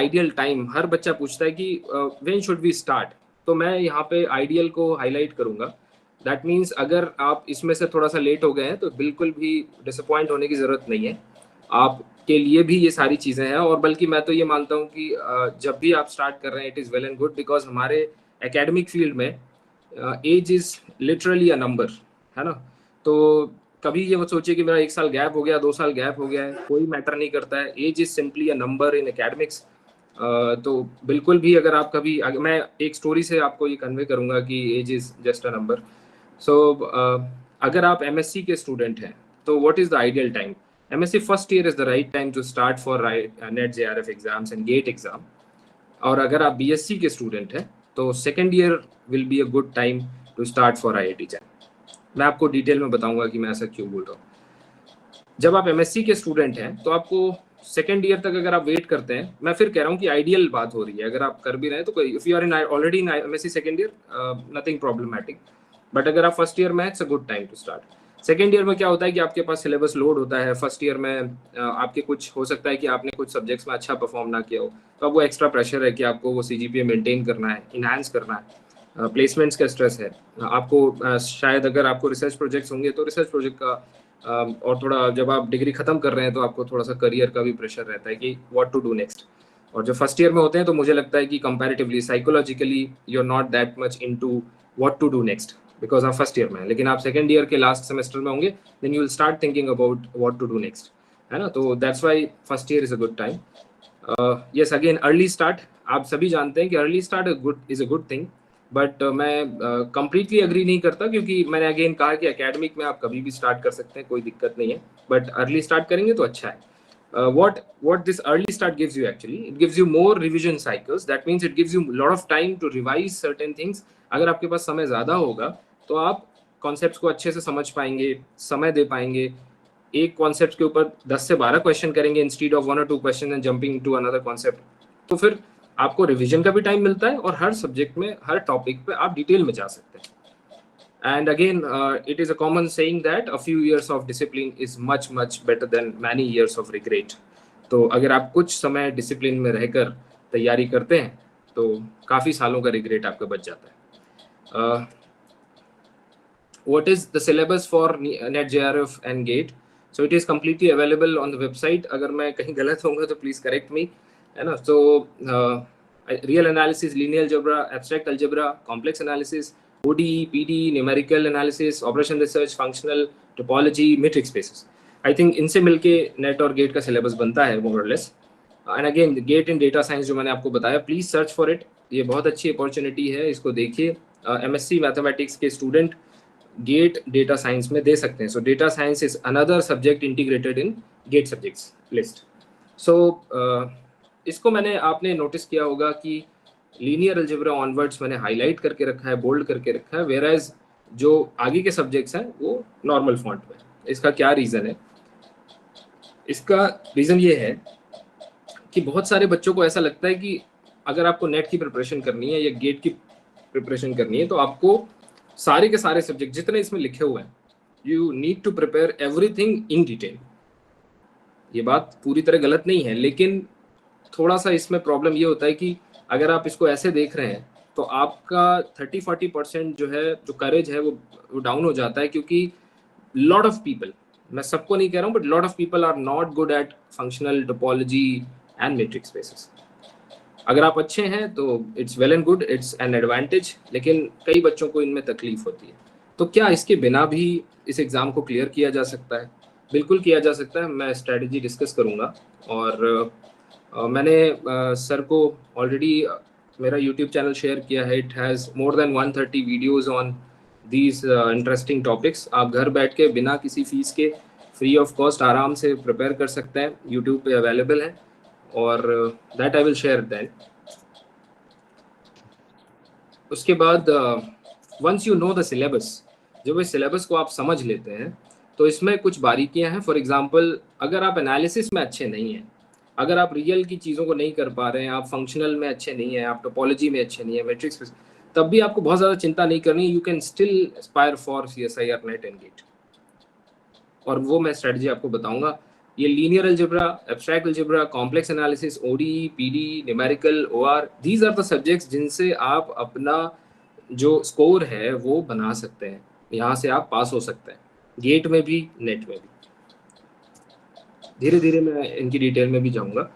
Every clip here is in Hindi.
आइडियल टाइम, हर बच्चा पूछता है कि व्हेन शुड वी स्टार्ट, तो मैं यहाँ पे आइडियल को हाईलाइट करूंगा। दैट मीन्स अगर आप इसमें से थोड़ा सा लेट हो गए हैं तो बिल्कुल भी डिसअपॉइंट होने की ज़रूरत नहीं है, आपके लिए भी ये सारी चीज़ें हैं। और बल्कि मैं तो ये मानता हूँ कि जब भी आप स्टार्ट कर रहे हैं it is well and good, because हमारे एकेडमिक फील्ड में age is literally a number, है ना। तो कभी ये मत सोचिए कि मेरा 1 साल गैप हो गया, 2 साल गैप हो गया है, कोई मैटर नहीं करता है। Age is simply a number in academics. तो बिल्कुल भी अगर आप कभी, मैं एक स्टोरी से आपको ये कन्वे करूंगा कि age is just a number. So अगर आप एमएससी के स्टूडेंट हैं तो what is the ideal time? MSc first year is the right time to start for NET JRF exams and GATE exam. और अगर आप बीएससी के स्टूडेंट हैं तो second year will be a good time to start for IIT JAM. मैं आपको डिटेल में बताऊंगा कि मैं ऐसा क्यों बोल रहा हूँ। जब आप एमएससी के स्टूडेंट हैं तो आपको सेकेंड ईयर तक अगर आप वेट करते हैं, मैं फिर कह रहा हूँ कि आइडियल बात हो रही है, अगर आप कर भी रहे हैं तो कोई, if you are in already in MSc second year, nothing problematic. But अगर आप फर्स्ट ईयर में, it's a good time to start. Second year में क्या होता है कि आपके पास सिलेबस लोड होता है। फर्स्ट ईयर में आपके कुछ हो सकता है कि आपने कुछ सब्जेक्ट्स में अच्छा परफॉर्म ना किया हो, तो अब वो एक्स्ट्रा प्रेशर है कि आपको वो सीजीपीए मेंटेन करना है, इनहांस करना है, प्लेसमेंट्स का स्ट्रेस है आपको। शायद अगर आपको रिसर्च प्रोजेक्ट्स होंगे तो रिसर्च प्रोजेक्ट का, और थोड़ा जब आप डिग्री खत्म कर रहे हैं तो आपको थोड़ा सा करियर का भी प्रेशर रहता है कि व्हाट टू डू नेक्स्ट। और जो फर्स्ट ईयर में होते हैं तो मुझे लगता है कि comparatively psychologically you are not that much into what to do next, because आप फर्स्ट ईयर में हैं। लेकिन आप सेकंड ईयर के लास्ट सेमेस्टर में होंगे, then you will start thinking about what to do next, है ना। तो that's why first year is a good time. Yes, again early start, आप सभी जानते हैं कि early start is a good thing. But मैं कंप्लीटली अग्री नहीं करता, क्योंकि मैंने अगेन कहा कि एकेडमिक में आप कभी भी स्टार्ट कर सकते हैं, कोई दिक्कत नहीं है। बट अर्ली स्टार्ट करेंगे तो अच्छा है। What this early start gives you, actually it gives you more revision cycles. That means it gives you a lot of time to revise certain things. अगर आपके पास समय ज़्यादा होगा तो आप कॉन्सेप्ट्स को अच्छे से समझ पाएंगे, समय दे पाएंगे। एक कॉन्सेप्ट के ऊपर 10 से 12 क्वेश्चन करेंगे instead of 1 or 2 question and jumping to another concept. तो फिर आपको रिवीजन का भी टाइम मिलता है और हर सब्जेक्ट में, हर टॉपिक पे आप डिटेल में जा सकते हैं। And again, it is a common saying that a few years of discipline is much better than many years of regret. तो अगर आप कुछ समय डिसिप्लिन में रहकर तैयारी करते हैं तो काफ़ी सालों का रिग्रेट आपका बच जाता है। What is the syllabus for NET JRF and GATE? So it is completely available on the website. अगर मैं कहीं गलत होऊंगा तो please correct me, है ना। So real analysis, linear algebra, abstract algebra, complex analysis, ODE, PD, numerical analysis, operation research, functional topology, metric spaces. I think इनसे मिलके नेट और गेट का सिलेबस बनता है more or less. And again get in data science जो मैंने आपको बताया, प्लीज सर्च फॉर इट। ये बहुत अच्छी अपॉर्चुनिटी है, इसको देखिए। एमएससी मैथमेटिक्स के स्टूडेंट गेट डेटा साइंस में दे सकते हैं। So data science is another subject integrated in GATE subjects list. So इसको आपने नोटिस किया होगा कि लीनियर अलजेब्रा ऑनवर्ड्स मैंने हाईलाइट करके रखा है, बोल्ड करके रखा है, वेयर एज जो आगे के सब्जेक्ट्स हैं वो नॉर्मल फॉन्ट में। इसका क्या रीज़न है? इसका रीज़न ये है कि बहुत सारे बच्चों को ऐसा लगता है कि अगर आपको नेट की प्रिपरेशन करनी है या गेट की प्रिपरेशन करनी है तो आपको सारे के सारे सब्जेक्ट जितने इसमें लिखे हुए हैं, you need to prepare everything in detail. ये बात पूरी तरह गलत नहीं है, लेकिन थोड़ा सा इसमें प्रॉब्लम ये होता है कि अगर आप इसको ऐसे देख रहे हैं तो आपका 30-40% जो है, जो करेज है वो डाउन हो जाता है, क्योंकि लॉट ऑफ पीपल, मैं सबको नहीं कह रहा हूँ, but lot of people are not good at functional topology and metric spaces. अगर आप अच्छे हैं तो it's well and good, it's an advantage, लेकिन कई बच्चों को इनमें तकलीफ होती है। तो क्या इसके बिना भी इस एग्ज़ाम को क्लियर किया जा सकता है? बिल्कुल किया जा सकता है। मैं स्ट्रैटेजी डिस्कस करूँगा। और मैंने सर को ऑलरेडी मेरा यूट्यूब चैनल शेयर किया है। It has more than 130 videos on these interesting topics. आप घर बैठ के बिना किसी फीस के फ्री ऑफ कॉस्ट आराम से प्रिपेयर कर सकते हैं, यूट्यूब पे अवेलेबल है। और that I will share then. उसके बाद once you know the syllabus, जब इस सिलेबस को आप समझ लेते हैं तो इसमें कुछ बारीकियां हैं। फॉर एग्जांपल, अगर आप एनालिसिस में अच्छे नहीं हैं, अगर आप रियल की चीज़ों को नहीं कर पा रहे हैं, आप फंक्शनल में अच्छे नहीं हैं, आप टोपोलॉजी में अच्छे नहीं हैं, मैट्रिक्स में, तब भी आपको बहुत ज़्यादा चिंता नहीं करनी। You can still aspire for CSIR NET and GATE, और वो मैं स्ट्रेटजी आपको बताऊंगा। ये linear algebra, abstract algebra, complex analysis, ODE, PDE, numerical, OR, these are the subjects जिनसे आप अपना जो स्कोर है वो बना सकते हैं, यहाँ से आप पास हो सकते हैं, गेट में भी, नेट में भी। धीरे धीरे मैं इनकी डिटेल में भी जाऊंगा।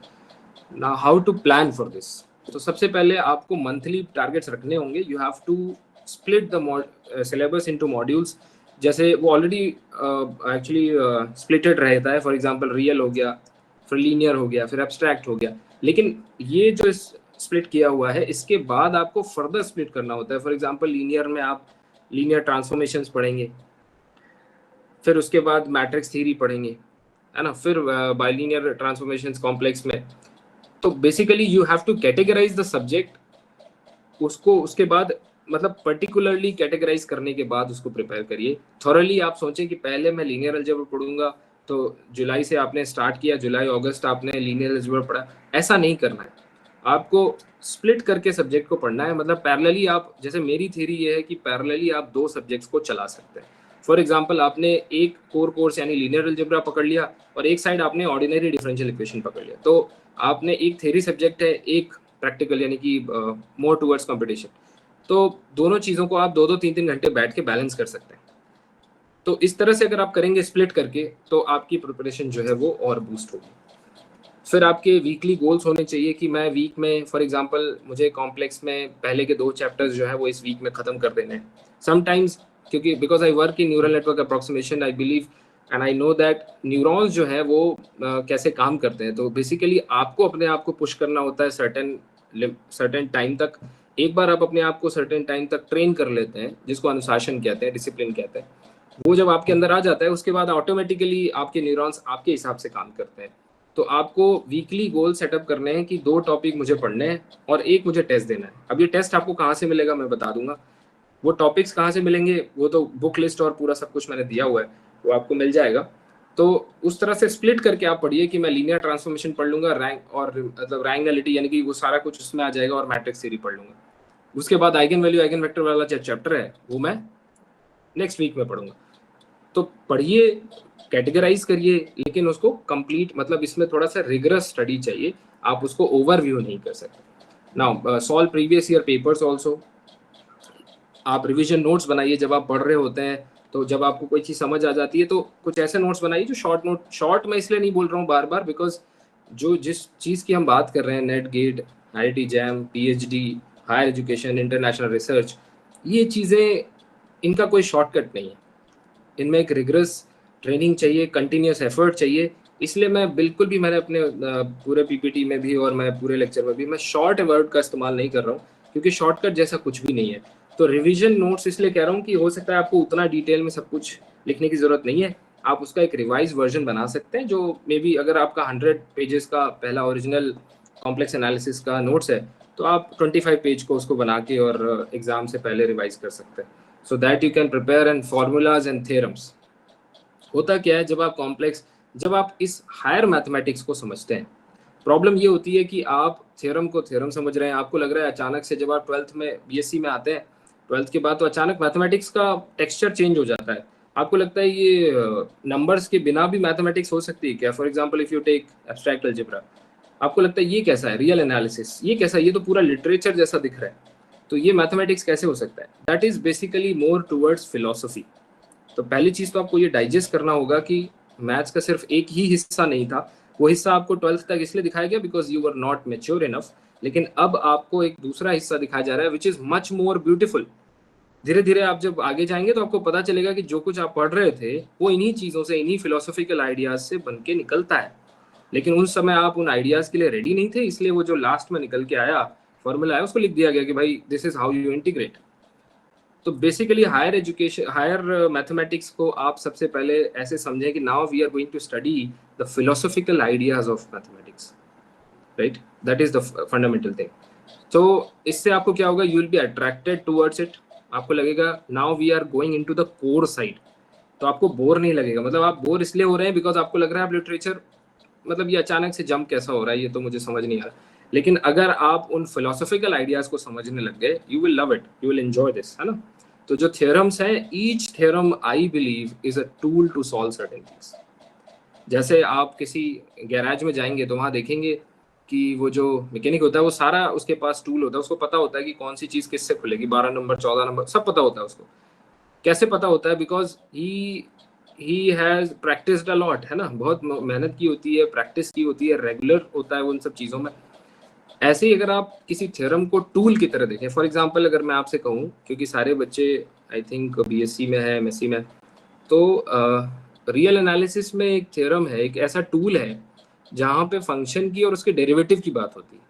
ना how to plan for this. तो सबसे पहले आपको मंथली टारगेट्स रखने होंगे। You have to split the syllabus into modules. जैसे वो ऑलरेडी एक्चुअली स्प्लिटेड रहता है। फॉर एग्जांपल रियल हो गया, फिर लीनियर हो गया, फिर एब्स्ट्रैक्ट हो गया। लेकिन ये जो स्प्लिट किया हुआ है, इसके बाद आपको फर्दर स्प्लिट करना होता है। फॉर एग्जांपल लीनियर में आप लीनियर ट्रांसफॉर्मेशंस पढ़ेंगे, फिर उसके बाद मैट्रिक्स थ्योरी पढ़ेंगे, है ना, फिर बाइलिनियर ट्रांसफॉर्मेशंस कॉम्प्लेक्स में। तो basically you have to categorize the subject, उसको उसके बाद मतलब पर्टिकुलरली कैटेगराइज करने के बाद उसको प्रिपेयर करिए थॉरली। आप सोचें कि पहले मैं लीनियर अलजेब्रा पढ़ूंगा, तो जुलाई से आपने स्टार्ट किया, जुलाई अगस्त आपने लीनियर अलजेब्रा पढ़ा, ऐसा नहीं करना है। आपको स्प्लिट करके सब्जेक्ट को पढ़ना है। मतलब पैरेलली आप, जैसे मेरी थ्योरी ये है कि पैरेलली आप 2 सब्जेक्ट्स को चला सकते हैं। फॉर एग्जांपल आपने एक कोर कोर्स यानी लीनियर अलजेब्रा पकड़ लिया और एक साइड आपने ऑर्डिनरी डिफरेंशियल इक्वेशन पकड़ लिया, तो आपने एक थ्योरी सब्जेक्ट है, एक प्रैक्टिकल यानी कि मोर टुवर्ड्स कंपटीशन। तो दोनों चीज़ों को आप 2-2, 3-3 घंटे बैठ के बैलेंस कर सकते हैं। तो इस तरह से अगर आप करेंगे स्प्लिट करके, तो आपकी प्रिपरेशन जो है वो और बूस्ट होगी। फिर आपके वीकली गोल्स होने चाहिए कि मैं वीक में, फॉर एग्जांपल मुझे कॉम्प्लेक्स में पहले के 2 चैप्टर्स जो है वो इस वीक में ख़त्म कर देने हैं। समटाइम्स क्योंकि because I work in neural network approximation, I believe and I know that neurons जो है वो कैसे काम करते हैं। तो बेसिकली आपको अपने आप को पुश करना होता है सर्टेन टाइम तक। एक बार आप अपने आप को सर्टेन टाइम तक ट्रेन कर लेते हैं, जिसको अनुशासन कहते हैं, डिसिप्लिन कहते हैं, वो जब आपके अंदर आ जाता है, उसके बाद ऑटोमेटिकली आपके न्यूरॉन्स आपके हिसाब से काम करते हैं। तो आपको वीकली गोल सेटअप करने हैं कि 2 टॉपिक मुझे पढ़ने हैं और एक मुझे टेस्ट देना है। अब ये टेस्ट आपको कहाँ से मिलेगा मैं बता दूंगा। वो टॉपिक्स कहाँ से मिलेंगे वो तो बुक लिस्ट और पूरा सब कुछ मैंने दिया हुआ है, वो आपको मिल जाएगा। तो उस तरह से स्प्लिट करके आप पढ़िए कि मैं लीनियर ट्रांसफॉर्मेशन पढ़ लूंगा, रैंक और मतलब रैंक नलिटी यानी कि वो सारा कुछ उसमें आ जाएगा, और मैट्रिक्स थ्योरी पढ़ लूंगा। उसके बाद आइगन वैल्यू आइगन वेक्टर वाला चैप्टर है वो मैं नेक्स्ट वीक में पढ़ूंगा। तो पढ़िए, कैटेगराइज करिए, लेकिन उसको कंप्लीट, मतलब इसमें थोड़ा सा रिगरस स्टडी चाहिए, आप उसको ओवरव्यू नहीं कर सकते। Now solve previous year papers also. आप रिवीजन नोट्स बनाइए जब आप पढ़ रहे होते हैं। तो जब आपको कोई चीज़ समझ आ जाती है तो कुछ ऐसे नोट्स बनाइए जो शॉर्ट में इसलिए नहीं बोल रहा हूँ बार बार, बिकॉज जो जिस चीज़ की हम बात कर रहे हैं, NET GATE, IIT JAM, PhD, higher education, international research, ये चीज़ें, इनका कोई शॉर्टकट नहीं है। इनमें एक रिगरस ट्रेनिंग चाहिए, कंटिन्यूस एफर्ट चाहिए। इसलिए मैं बिल्कुल भी, मैंने अपने पूरे PPT में भी और मैं पूरे लेक्चर में भी मैं शॉर्ट वर्ड का इस्तेमाल नहीं कर रहा हूँ, क्योंकि शॉर्टकट जैसा कुछ भी नहीं है। तो रिवीजन नोट्स इसलिए कह रहा हूँ कि हो सकता है आपको उतना डिटेल में सब कुछ लिखने की ज़रूरत नहीं है। आप उसका एक रिवाइज वर्जन बना सकते हैं, जो मे बी अगर आपका 100 पेजेस का पहला ओरिजिनल कॉम्प्लेक्स एनालिसिस का नोट्स है, तो आप 25 पेज को उसको बना के और एग्जाम से पहले रिवाइज कर सकते हैं, so that you can prepare and formulas and theorems. होता क्या है, जब आप इस हायर मैथमेटिक्स को समझते हैं, प्रॉब्लम ये होती है कि आप थ्योरम को थ्योरम समझ रहे हैं, आपको लग रहा है अचानक से जब आप 12th में BSc में आते हैं, 12th के बाद तो अचानक मैथमेटिक्स का टेक्सचर चेंज हो जाता है। आपको लगता है ये नंबर्स के बिना भी मैथमेटिक्स हो सकती है क्या? For example if you take abstract algebra, आपको लगता है ये कैसा है, रियल एनालिसिस ये कैसा है, ये तो पूरा लिटरेचर जैसा दिख रहा है, तो ये मैथमेटिक्स कैसे हो सकता है? That is basically more towards philosophy. तो पहली चीज तो आपको ये डाइजेस्ट करना होगा कि मैथ्स का सिर्फ एक ही हिस्सा नहीं था, वो हिस्सा आपको 12th तक इसलिए दिखाया गया because you were not mature enough, लेकिन अब आपको एक दूसरा हिस्सा दिखाया जा रहा है which is much more beautiful. धीरे धीरे आप जब आगे जाएंगे तो आपको पता चलेगा कि जो कुछ आप पढ़ रहे थे वो इन्हीं चीज़ों से, इन्हीं फिलोसॉफिकल आइडियाज से बन के निकलता है। लेकिन उस समय आप उन आइडियाज के लिए रेडी नहीं थे, इसलिए वो जो लास्ट में निकल के आया फॉर्मूला आया, उसको लिख दिया गया कि भाई this is how you integrate. तो basically higher education, higher mathematics को आप सबसे पहले ऐसे समझें कि now we are going to study the philosophical ideas of mathematics, right? That is the fundamental thing. तो इससे आपको क्या होगा, you will be attracted towards it. आपको लगेगा now we are going into the core side, तो आपको बोर नहीं लगेगा। मतलब आप बोर इसलिए हो रहे हैं बिकॉज आपको लग रहा है आप लिटरेचर, मतलब ये अचानक से जंप कैसा हो रहा है, ये तो मुझे समझ नहीं आ रहा। लेकिन अगर आप उन फिलोसॉफिकल आइडियाज को समझने लग गए, you will love it, you will enjoy this, है ना? तो जो थ्योरम्स हैं, each theorem I believe is a tool to solve certain things. जैसे आप किसी गैराज में जाएंगे तो वहां देखेंगे कि वो जो मैकेनिक होता है वो सारा उसके पास टूल होता है, उसको पता होता है कि कौन सी चीज किससे खुलेगी, 12 नंबर 14 नंबर सब पता होता है उसको। कैसे पता होता है? Because he has practised a lot, है ना, बहुत मेहनत की होती है, प्रैक्टिस की होती है, रेगुलर होता है उन सब चीज़ों में। ऐसे ही अगर आप किसी थ्योरम को टूल की तरह देखें, फॉर एग्जांपल अगर मैं आपसे कहूँ, क्योंकि सारे बच्चे आई थिंक बीएससी में है, एमएससी में, तो रियल एनालिसिस में एक थ्योरम है, एक ऐसा टूल है जहाँ पे फंक्शन की और उसके डेरिवेटिव की बात होती है।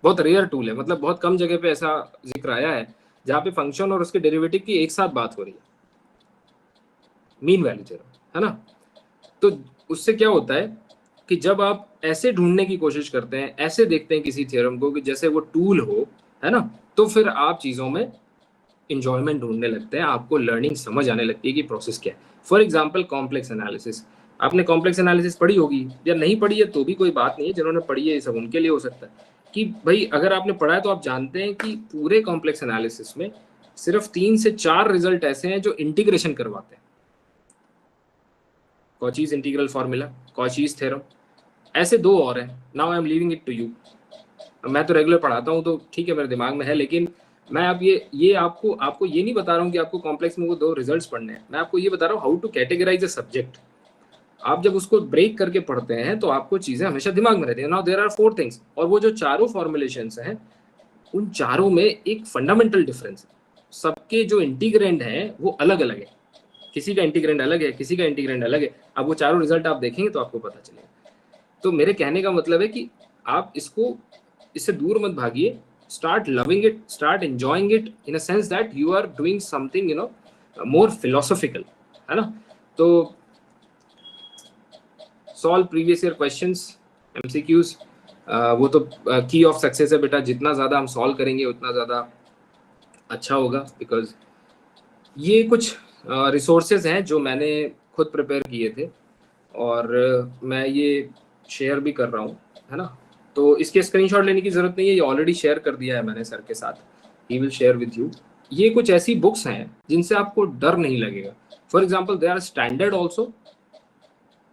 बहुत रेयर टूल है, मतलब बहुत कम जगह पे ऐसा जिक्र आया है जहाँ पे फंक्शन और उसके डेरिवेटिव की एक साथ बात हो रही है, मीन वैल्यू थ्योरम, है ना। तो उससे क्या होता है कि जब आप ऐसे ढूंढने की कोशिश करते हैं, ऐसे देखते हैं किसी थ्योरम को कि जैसे वो टूल हो, है ना, तो फिर आप चीज़ों में इंजॉयमेंट ढूंढने लगते हैं, आपको लर्निंग समझ आने लगती है कि प्रोसेस क्या है। फॉर एग्जाम्पल कॉम्प्लेक्स एनालिसिस, आपने कॉम्प्लेक्स एनालिसिस पढ़ी होगी या नहीं पढ़ी है तो भी कोई बात नहीं है, जिन्होंने पढ़ी है ये सब उनके लिए हो सकता है कि भाई अगर आपने पढ़ा है तो आप जानते हैं कि पूरे कॉम्प्लेक्स एनालिसिस में सिर्फ 3 से 4 रिजल्ट ऐसे हैं जो इंटीग्रेशन करवाते हैं। Cauchy's integral formula, Cauchy's theorem, ऐसे दो और हैं। Now I am leaving it to you. मैं तो रेगुलर पढ़ाता हूँ तो ठीक है, मेरे दिमाग में है, लेकिन मैं अब ये आपको आपको ये नहीं बता रहा हूँ कि आपको कॉम्प्लेक्स में वो दो रिजल्ट्स पढ़ने हैं, मैं आपको ये बता रहा हूँ how to categorise a subject. आप जब उसको ब्रेक करके पढ़ते हैं तो आपको चीजें हमेशा दिमाग में रहती है। नाउ देयर आर 4 थिंग्स, और वो जो चारों फॉर्मुलेशंस हैं उन चारों में एक फंडामेंटल डिफरेंस है। सबके जो इंटीग्रेंड हैं वो अलग अलग है, किसी का इंटीग्रेंड अलग है, किसी का इंटीग्रेंड अलग है। अब वो चारों रिजल्ट आप देखेंगे तो आपको पता चलेगा। तो मेरे कहने का मतलब है कि आप इससे दूर मत भागिए, start loving it, start enjoying it in a sense that you are doing something more philosophical, है ना। तो solve previous year questions, MCQs, वो तो की ऑफ सक्सेस है बेटा, जितना ज्यादा हम सॉल्व करेंगे उतना ज्यादा अच्छा होगा। बिकॉज ये कुछ रिसोर्सेज हैं जो मैंने खुद प्रिपेयर किए थे और मैं ये शेयर भी कर रहा हूँ, है ना। तो इसके स्क्रीनशॉट लेने की जरूरत नहीं है, ये ऑलरेडी शेयर कर दिया है मैंने सर के साथ, he will share with you. ये कुछ ऐसी बुक्स हैं जिनसे आपको डर नहीं लगेगा। For example they are standard also,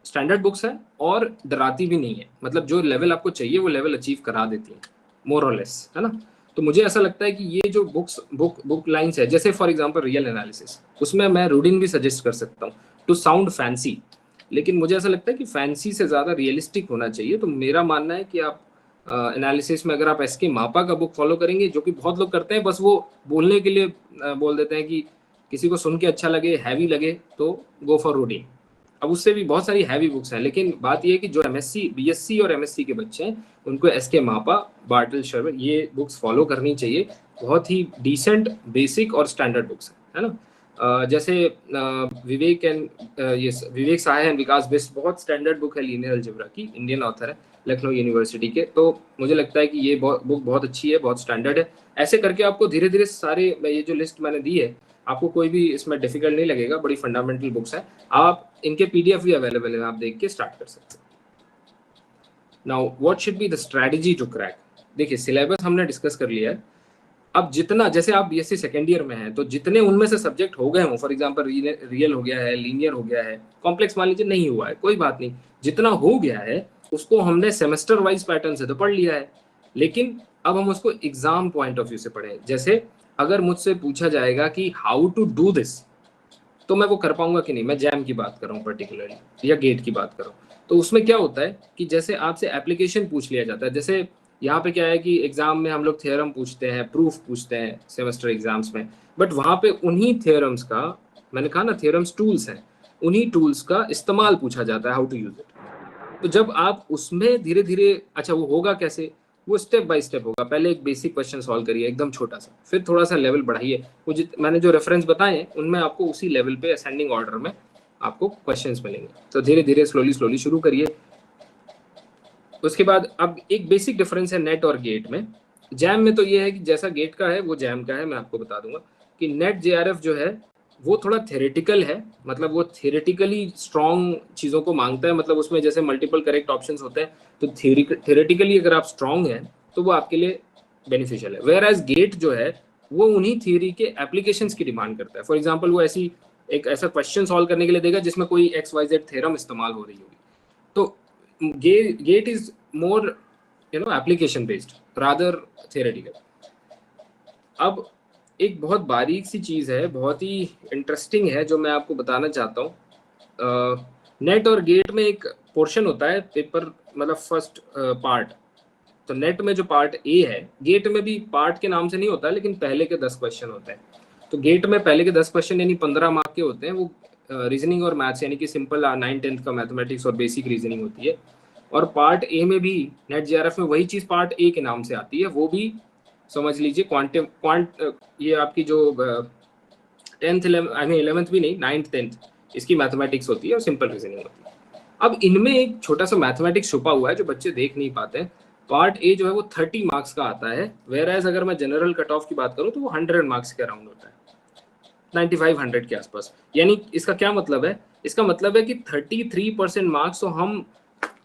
standard books है और डराती भी नहीं है, मतलब जो लेवल आपको चाहिए वो लेवल अचीव करा देती है, मोर और लेस, है ना। तो मुझे ऐसा लगता है कि ये जो बुक लाइंस है, जैसे फॉर एग्जांपल रियल एनालिसिस, उसमें मैं रूडिन भी सजेस्ट कर सकता हूँ टू साउंड फैंसी, लेकिन मुझे ऐसा लगता है कि फैंसी से ज़्यादा रियलिस्टिक होना चाहिए। तो मेरा मानना है कि आप एनालिसिस में अगर आप एसके मापा का बुक फॉलो करेंगे, जो कि बहुत लोग करते हैं, बस वो बोलने के लिए बोल देते हैं कि किसी को सुन के अच्छा लगे, हैवी लगे, तो गो फॉर रूडीन। अब उससे भी बहुत सारी हैवी बुक्स हैं, लेकिन बात यह है कि जो एमएससी, बीएससी और एमएससी के बच्चे हैं उनको एसके मापा, बार्टल शर्वर, ये बुक्स फॉलो करनी चाहिए। बहुत ही डिसेंट, बेसिक और स्टैंडर्ड बुक्स है ना। जैसे विवेक एंड ये विवेक सहाय एंड विकास बिष्ट, बहुत स्टैंडर्ड बुक है, लीनियर अलजेब्रा की, इंडियन ऑथर है, लखनऊ यूनिवर्सिटी के। तो मुझे लगता है कि ये बुक बहुत अच्छी है, बहुत स्टैंडर्ड है। ऐसे करके आपको धीरे धीरे सारे, ये जो लिस्ट मैंने दी है, आपको कोई भी इसमें डिफिकल्ट नहीं लगेगा, बड़ी फंडामेंटल बुक्स हैं। आप इनके पीडीएफ भी अवेलेबल है, आप देख के स्टार्ट कर सकते हैं। Now what should be the strategy to crack. देखिए सिलेबस हमने डिस्कस कर लिया है। अब जितना, जैसे आप बीएससी सेकेंड ईयर में हैं तो जितने उनमें से सब्जेक्ट हो गए हों, फॉर एग्जांपल रियल हो गया है, लीनियर हो गया है, कॉम्प्लेक्स मान लीजिए नहीं हुआ है, कोई बात नहीं, जितना हो गया है उसको हमने सेमेस्टर वाइज पैटर्न से तो पढ़ लिया है, लेकिन अब हम उसको एग्जाम पॉइंट ऑफ व्यू से पढ़ें। जैसे अगर मुझसे पूछा जाएगा कि हाउ टू डू दिस, तो मैं वो कर पाऊंगा कि नहीं। मैं जैम की बात कर रहा हूँ पर्टिकुलरली, या गेट की बात कर रहा हूँ। तो उसमें क्या होता है कि जैसे आपसे एप्लीकेशन पूछ लिया जाता है, जैसे यहाँ पे क्या है कि एग्जाम में हम लोग थ्योरम पूछते हैं, प्रूफ पूछते हैं सेमेस्टर एग्जाम्स में, बट वहाँ पे उन्हीं थ्योरम्स का, मैंने कहा ना थ्योरम्स टूल्स हैं, उन्हीं टूल्स का इस्तेमाल पूछा जाता है, हाउ टू यूज इट। तो जब आप उसमें धीरे धीरे, अच्छा वो होगा कैसे, वो स्टेप बाय स्टेप होगा। पहले एक बेसिक क्वेश्चन सॉल्व करिए एकदम छोटा सा, फिर थोड़ा सा लेवल बढ़ाइए। वो मैंने जो रेफरेंस बताए हैं उनमें आपको उसी लेवल पे असेंडिंग ऑर्डर में आपको क्वेश्चंस मिलेंगे। तो धीरे धीरे स्लोली स्लोली शुरू करिए। उसके बाद अब एक बेसिक डिफरेंस है नेट और गेट में। जैम में तो ये है कि जैसा गेट का है वो जैम का है। मैं आपको बता दूंगा कि नेट जेआरएफ जो है वो थोड़ा थेरेटिकल है, मतलब वो थेरेटिकली स्ट्रॉन्ग चीज़ों को मांगता है, मतलब उसमें जैसे मल्टीपल करेक्ट ऑप्शंस होते हैं, तो थेरेटिकली अगर आप स्ट्रॉन्ग हैं तो वो आपके लिए बेनिफिशियल है। वेयर एज गेट जो है वो उन्हीं थियरी के एप्लीकेशंस की डिमांड करता है। फॉर एग्जाम्पल वो ऐसी एक ऐसा क्वेश्चन सॉल्व करने के लिए देगा जिसमें कोई XYZ थ्योरम इस्तेमाल हो रही होगी। तो GATE is more application based rather theoretical. अब एक बहुत बारीक सी चीज है, बहुत ही इंटरेस्टिंग है, जो मैं आपको बताना चाहता हूँ। नेट और गेट में एक पोर्शन होता है पेपर, मतलब फर्स्ट पार्ट। तो नेट में जो पार्ट ए है, गेट में भी पार्ट के नाम से नहीं होता है, लेकिन पहले के 10 क्वेश्चन होते हैं। तो गेट में पहले के 10 क्वेश्चन यानी 15 मार्क के होते हैं, वो रीजनिंग और मैथ्स यानी कि सिंपल 9-10 का मैथमेटिक्स और बेसिक रीजनिंग होती है। और पार्ट ए में भी नेट JRF में वही चीज पार्ट ए के नाम से आती है, वो भी समझ लीजिए ये आपकी जो 10th 11th भी नहीं, 9th 10th इसकी मैथमेटिक्स होती है और सिंपल रीजनिंग होती है। अब इनमें एक छोटा सा मैथमेटिक्स छुपा हुआ है जो बच्चे देख नहीं पाते हैं। पार्ट ए जो है वो 30 मार्क्स का आता है, वेयर एज अगर मैं जनरल कट ऑफ की बात करूं तो वो 100 मार्क्स के अराउंड होता है, 95-100 के आसपास। यानी इसका क्या मतलब है? इसका मतलब है कि 33% मार्क्स तो हम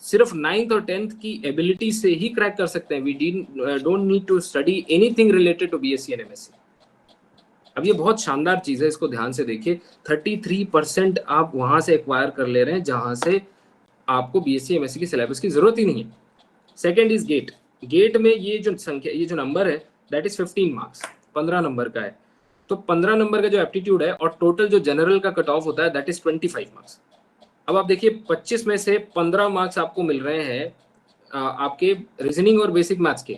सिर्फ 9th और 10th की एबिलिटी से ही क्रैक कर सकते हैं। We don't need to study anything related to BSc and MSc। अब ये बहुत शानदार चीज है, इसको ध्यान से देखिए। 33% आप वहां से एक्वायर कर ले रहे हैं जहां से आपको BSc MSc की सिलेबस की जरूरत ही नहीं है। Second is get. गेट में ये जो संख्या, ये जो नंबर है, दैट इज 15 मार्क्स, 15 नंबर का है। तो 15 नंबर का जो एप्टीट्यूड है और टोटल जो जनरल का कट ऑफ होता है, दैट इज 25 मार्क्स। अब आप देखिए 25 में से 15 मार्क्स आपको मिल रहे हैं आपके रीजनिंग और बेसिक मैथ्स के,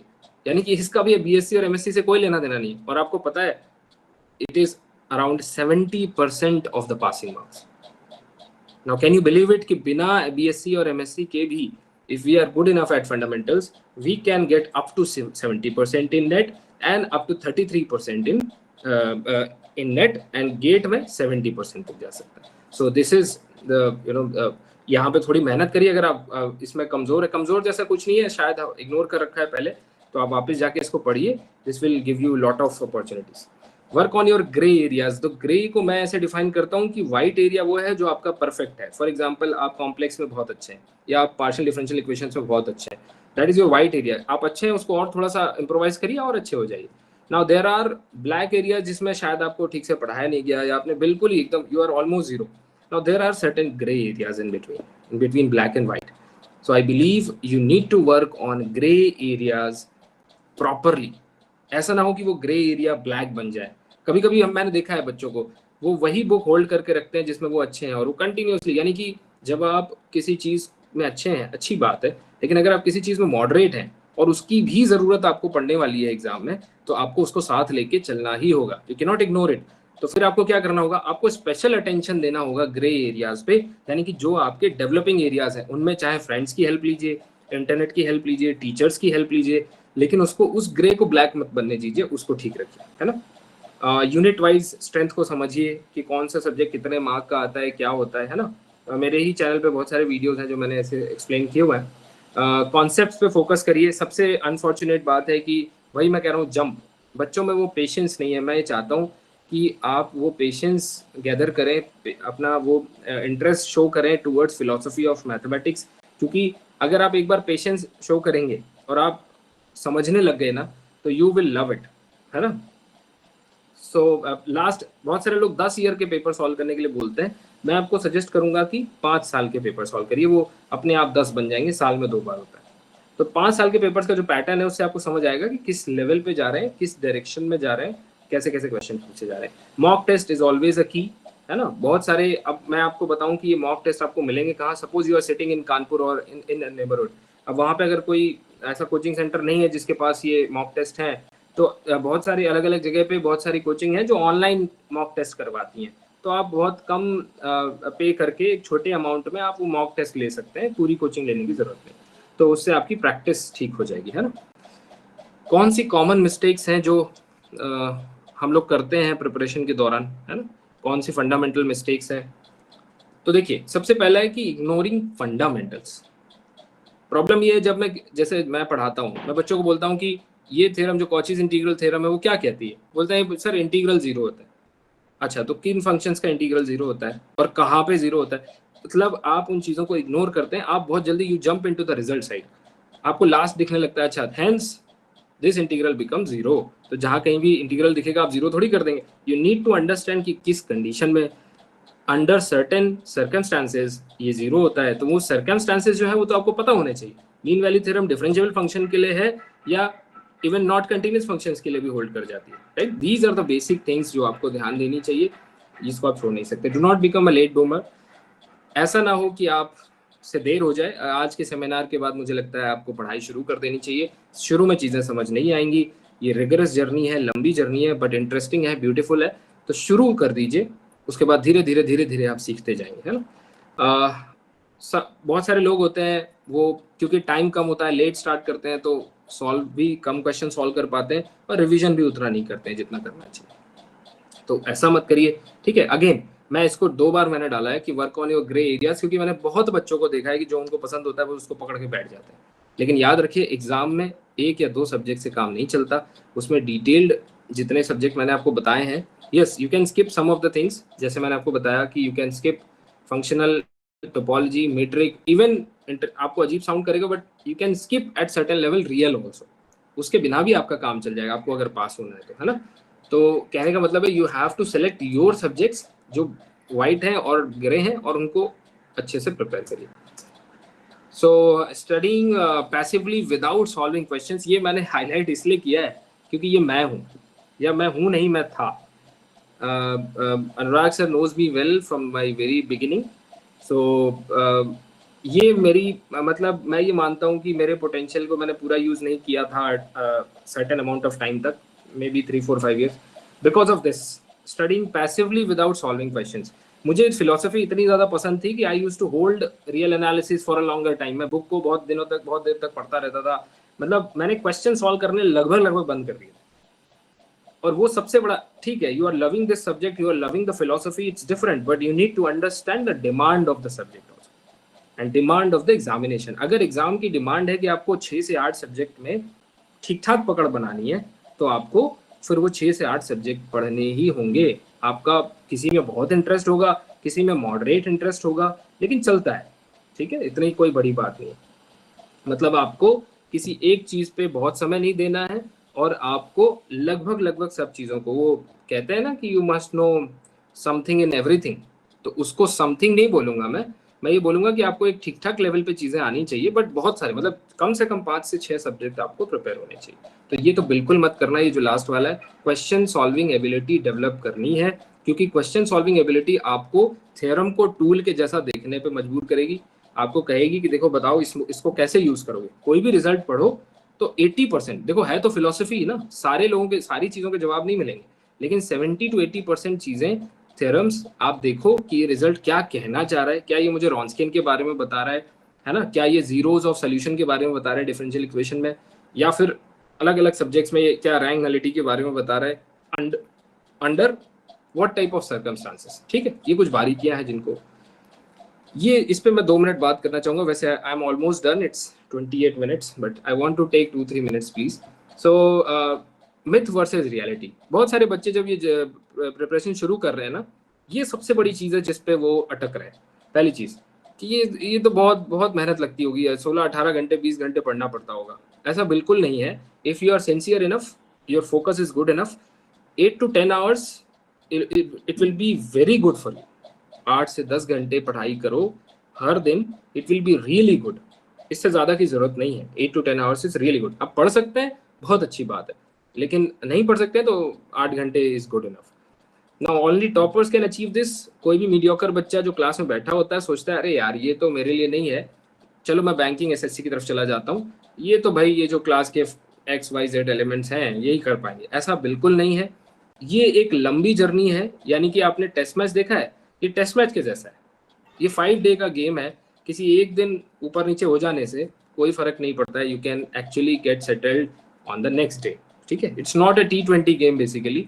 यानी कि इसका भी BSc और MSc से कोई लेना देना नहीं। और आपको पता है it is around 70% of the passing marks. Now can you believe it कि बिना BSc और MSc के भी, if we are good enough at fundamentals, we can get up to 70% in net and up to 33% in net, and gate में 70% तक जा सकता है। So this is the यहाँ पे थोड़ी मेहनत करिए। अगर आप इसमें कमजोर है, कमजोर जैसा कुछ नहीं है, शायद इग्नोर कर रखा है पहले, तो आप वापस जाके इसको पढ़िए। This will give you lot of opportunities. Work on your grey areas. तो ग्रे को मैं ऐसे डिफाइन करता हूँ कि व्हाइट एरिया वो है जो आपका परफेक्ट है। फॉर एग्जांपल आप कॉम्प्लेक्स में बहुत अच्छे हैं, या आप पार्शियल डिफरेंशियल इक्वेशंस में बहुत अच्छे हैं, that is your white area. आप अच्छे हैं, उसको और थोड़ा सा इम्प्रोवाइज करिए और अच्छे हो जाइए। Now there are black area जिसमें शायद आपको ठीक से पढ़ाया नहीं गया, या आपने बिल्कुल ही एकदम, you are almost zero. Now there are certain grey areas in between black and white. So I believe you need to work on grey areas properly. ऐसा ना हो कि वो ग्रे एरिया ब्लैक बन जाए। कभी कभी मैंने देखा है बच्चों को, वो वही बुक होल्ड करके रखते हैं जिसमें वो अच्छे हैं, और वो कंटिन्यूअसली, यानी कि जब आप किसी चीज में अच्छे हैं, अच्छी बात है, लेकिन अगर आप किसी चीज में मॉडरेट हैं और उसकी भी जरूरत आपको पढ़ने वाली है एग्जाम में, तो आपको उसको साथ लेके चलना ही होगा। You can not ignore it. तो फिर आपको क्या करना होगा? आपको स्पेशल अटेंशन देना होगा ग्रे एरियाज पे, यानी कि जो आपके डेवलपिंग एरियाज हैं उनमें, चाहे फ्रेंड्स की हेल्प लीजिए, इंटरनेट की हेल्प लीजिए, टीचर्स की हेल्प लीजिए, लेकिन उसको, उस ग्रे को ब्लैक मत बनने दीजिए, उसको ठीक रखिए, है ना। यूनिट वाइज स्ट्रेंथ को समझिए कि कौन सा सब्जेक्ट कितने मार्क का आता है, क्या होता है ना। मेरे ही चैनल पे बहुत सारे वीडियोस हैं जो मैंने ऐसे एक्सप्लेन किए हुए हैं। कॉन्सेप्ट्स पे फोकस करिए। सबसे अनफॉर्चुनेट बात है कि वही मैं कह रहा हूँ, जंप, बच्चों में वो पेशेंस नहीं है। मैं ये चाहता हूँ कि आप वो पेशेंस गैदर करें, अपना वो इंटरेस्ट शो करें टूवर्ड्स फिलोसफी ऑफ मैथमेटिक्स। क्योंकि अगर आप एक बार पेशेंस शो करेंगे और आप समझने लग गए ना, तो यू विल लव इट, है ना। सो लास्ट, बहुत सारे लोग 10 ईयर के पेपर सॉल्व करने के लिए बोलते हैं। मैं आपको सजेस्ट करूंगा कि 5 साल के पेपर सॉल्व करिए, वो अपने आप 10 बन जाएंगे, साल में 2 बार होता है। तो 5 साल के पेपर्स का जो पैटर्न है उससे आपको समझ आएगा कि किस लेवल पे जा रहे हैं, किस डायरेक्शन में जा रहे हैं, कैसे कैसे क्वेश्चन पूछे जा रहे हैं। Mock test is always a key, है ना। बहुत सारे, अब मैं आपको बताऊं कि ये मॉक टेस्ट आपको मिलेंगे कहाँ। Suppose you are sitting in Kanpur और इन नेबरहुड। अब वहाँ पे अगर कोई ऐसा कोचिंग सेंटर नहीं है जिसके पास ये मॉक टेस्ट है, तो बहुत सारी अलग अलग जगह पे बहुत सारी कोचिंग है जो ऑनलाइन मॉक टेस्ट करवाती हैं। तो आप बहुत कम पे करके एक छोटे अमाउंट में आप वो मॉक टेस्ट ले सकते हैं, पूरी कोचिंग लेने की जरूरत नहीं। तो उससे आपकी प्रैक्टिस ठीक हो जाएगी, है ना। कौन सी कॉमन मिस्टेक्स हैं जो हम लोग करते हैं प्रिपरेशन के दौरान, है ना, कौन सी फंडामेंटल मिस्टेक्स हैं? तो देखिए, सबसे पहला है कि इग्नोरिंग फंडामेंटल्स। प्रॉब्लम ये है, जब मैं पढ़ाता हूँ, मैं बच्चों को बोलता हूँ कि ये थ्योरम जो कॉचीज इंटीग्रल थ्योरम है वो क्या कहती है, बोलते हैं सर इंटीग्रल जीरो होता है। अच्छा, तो किन फंक्शंस का इंटीग्रल जीरो होता है और कहाँ पे जीरो होता है? मतलब आप उन चीजों को इग्नोर करते हैं, आप बहुत जल्दी you jump into the result side. आपको लास्ट दिखने लगता है, अच्छा hence this integral become zero. तो जहां कहीं भी इंटीग्रल दिखेगा आप जीरो थोड़ी कर देंगे। यू नीड टू अंडरस्टैंड कि किस कंडीशन में अंडर सर्टेन सर्कमस्टांसेस ये जीरो होता है, तो वो सर्कमस्टांसेस जो है वो तो आपको पता होने चाहिए। Mean value theorem differentiable function के लिए है या इवन नॉट कंटिन्यूअस फंक्शंस के लिए भी होल्ड कर जाती है, right. These are the basic things जो आपको ध्यान देनी चाहिए, जिसको आप छोड़ नहीं सकते। Do not become a late boomer. ऐसा ना हो कि आप से देर हो जाए। आज के सेमिनार के बाद मुझे लगता है आपको पढ़ाई शुरू कर देनी चाहिए। शुरू में चीज़ें समझ नहीं आएंगी, ये रिगरस जर्नी है, लंबी जर्नी है, बट इंटरेस्टिंग है, ब्यूटीफुल है। तो शुरू कर दीजिए, उसके बाद धीरे धीरे धीरे धीरे आप सीखते जाएंगे, है ना। बहुत सारे लोग होते हैं वो क्योंकि टाइम कम होता है लेट स्टार्ट करते हैं, तो सॉल्व भी कम क्वेश्चन सॉल्व कर पाते हैं और रिवीजन भी उतना नहीं करते हैं जितना करना चाहिए। तो ऐसा मत करिए, ठीक है। अगेन मैं इसको 2 बार मैंने डाला है कि work on your grey areas, क्योंकि मैंने बहुत बच्चों को देखा है कि जो उनको पसंद होता है वो उसको पकड़ के बैठ जाते हैं। लेकिन याद रखिए एग्जाम में 1 या 2 सब्जेक्ट से काम नहीं चलता, उसमें डिटेल्ड जितने सब्जेक्ट मैंने आपको बताए हैं, yes you can skip some of the things, जैसे मैंने आपको बताया कि you can skip functional topology metric, even आपको अजीब साउंड करेगा but you can skip at certain level real also, उसके बिना भी आपका काम चल जाएगा आपको अगर पास होना है तो, है ना। तो कहने का मतलब है you have to select your subjects जो वाइट हैं और ग्रे हैं और उनको अच्छे से प्रिपेयर करिए। सो studying passively without solving questions, ये मैंने हाईलाइट इसलिए किया है क्योंकि ये मैं हूँ, या मैं हूँ नहीं मैं था। Anurag sir knows me well from my very beginning. So ये मेरी मतलब मैं ये मानता हूँ कि मेरे पोटेंशियल को मैंने पूरा यूज नहीं किया था सर्टेन अमाउंट ऑफ टाइम तक, maybe 3-4-5 years because of this studying passively without solving questions. मुझे फिलोसफी इतनी ज्यादा पसंद थी कि I use to hold real analysis for a longer time. मैं बुक को बहुत दिनों तक बहुत देर तक पढ़ता रहता था, मतलब मैंने क्वेश्चन सॉल्व करने लगभग बंद कर दिया। और वो सबसे बड़ा, ठीक है, you are loving this subject, you are loving the philosophy, it's different, but you need to understand the demand of the subject also and demand of the examination. अगर एग्जाम की डिमांड है कि आपको 6 से 8 सब्जेक्ट में ठीक ठाक पकड़ बनानी है, तो आपको फिर वो 6 से 8 सब्जेक्ट पढ़ने ही होंगे। आपका किसी में बहुत इंटरेस्ट होगा, किसी में मॉडरेट इंटरेस्ट होगा, लेकिन चलता है, ठीक है, इतनी कोई बड़ी बात नहीं है। मतलब आपको किसी एक चीज पे बहुत समय नहीं देना है और आपको लगभग सब चीजों को, वो कहते हैं ना कि you must know something in everything, तो उसको समथिंग नहीं बोलूंगा मैं ये बोलूंगा कि आपको एक ठीक ठाक लेवल पे चीजें आनी चाहिए, बट बहुत सारे, मतलब कम से कम 5 से 6 सब्जेक्ट आपको प्रिपेयर होने चाहिए। तो ये तो बिल्कुल मत करना, ये जो लास्ट वाला है, क्वेश्चन सॉल्विंग एबिलिटी डेवलप करनी है, क्योंकि क्वेश्चन सॉल्विंग एबिलिटी आपको थ्योरम को टूल के जैसा देखने पे मजबूर करेगी। आपको कहेगी कि देखो बताओ इसको कैसे यूज करोगे। कोई भी रिजल्ट पढ़ो तो 80%, देखो है तो फिलोसफी ना, सारे लोगों के सारी चीजों के जवाब नहीं मिलेंगे, लेकिन 70 to 80% चीजें थ्योरम्स आप देखो कि ये रिजल्ट क्या कहना चाह रहा है, क्या ये मुझे रॉन्स्कियन के बारे में बता रहा है ना, क्या ये जीरोस ऑफ सोल्यूशन के बारे में बता रहा है डिफरेंशियल इक्वेशन में, या फिर अलग अलग सब्जेक्ट्स में क्या रैंक नलिटी के बारे में बता रहा है, under what type of circumstances, ठीक है। ये कुछ बारीकियां हैं जिनको ये, इस पे मैं 2 मिनट बात करना चाहूंगा। वैसे I am almost done, it's 28 minutes, but I want to take 2-3 minutes please. So myth versus reality, बहुत सारे बच्चे जब ये प्रिपरेशन शुरू कर रहे हैं ना, ये सबसे बड़ी चीज है जिसपे वो अटक रहे हैं। पहली चीज कि ये तो बहुत बहुत मेहनत लगती होगी, 16-18 घंटे 20 घंटे पढ़ना पड़ता होगा। ऐसा बिल्कुल नहीं है। If you are sincere enough, your focus is good enough, 8 to 10 hours it will be very good for you। 8 से 10 घंटे पढ़ाई करो हर दिन, it will be really good. इससे ज्यादा की जरूरत नहीं है। 8 to 10 hours is really good. आप पढ़ सकते हैं, बहुत अच्छी बात है, लेकिन नहीं पढ़ सकते हैं तो 8 घंटे is good enough. Now only toppers can achieve this. कोई भी मीडियोकर बच्चा जो क्लास में बैठा होता है सोचता है अरे यार ये तो मेरे लिए नहीं है, चलो मैं बैंकिंग एसएससी की तरफ चला जाता हूँ, ये तो भाई ये जो क्लास के XYZ एलिमेंट्स हैं यही कर पाएंगे। ऐसा बिल्कुल नहीं है। ये एक लंबी जर्नी है। यानी कि आपने टेस्ट मैच देखा है, ये टेस्ट मैच के जैसा है। ये 5 day का गेम है। किसी एक दिन ऊपर नीचे हो जाने से कोई फर्क नहीं पड़ता है। You can actually get settled on the next day, ठीक है। It's not a T20 game basically.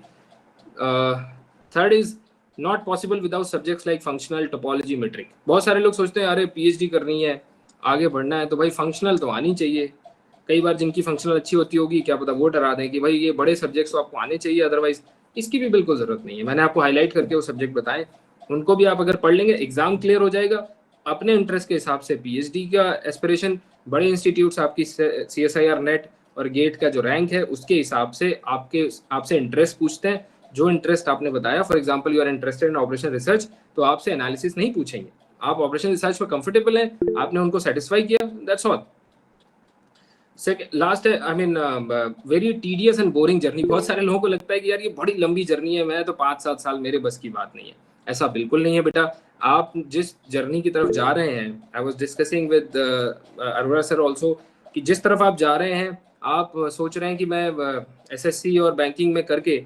Third is not possible without subjects like functional topology metric. बहुत सारे लोग सोचते हैं अरे PhD करनी है, आगे बढ़ना है तो भाई फंक्शनल तो आनी चाहिए। कई बार जिनकी फंक्शनल अच्छी होती होगी, क्या पता वो डरा दें कि भाई ये बड़े सब्जेक्ट्स तो आपको आने चाहिए, अदरवाइज इसकी भी बिल्कुल जरूरत नहीं है। मैंने आपको हाईलाइट करके वो सब्जेक्ट बताए, उनको भी आप अगर पढ़ लेंगे एग्जाम क्लियर हो जाएगा। अपने इंटरेस्ट के हिसाब से PhD का एस्पिरेशन, बड़े इंस्टीट्यूट्स आपकी CSIR नेट और गेट का जो रैंक है उसके हिसाब से आपसे इंटरेस्ट पूछते हैं जो इंटरेस्ट आपने बताया, for example you are interested in operation research, तो आपसे एनालिसिस नहीं पूछेंगे, आप ऑपरेशन रिसर्च में कंफर्टेबल हैं, आपने उनको सेटिस्फाई किया, दैट्स ऑल। लास्ट है, I mean very tedious and boring journey. बहुत सारे लोगों को लगता है कि यार ये बड़ी लंबी जर्नी है, मैं तो 5-7 साल मेरे बस की बात नहीं है। ऐसा बिल्कुल नहीं है बेटा। आप जिस जर्नी की तरफ जा रहे हैं, I was discussing with Arora sir also, कि जिस तरफ आप जा रहे हैं, आप सोच रहे हैं कि मैं एसएससी और बैंकिंग में करके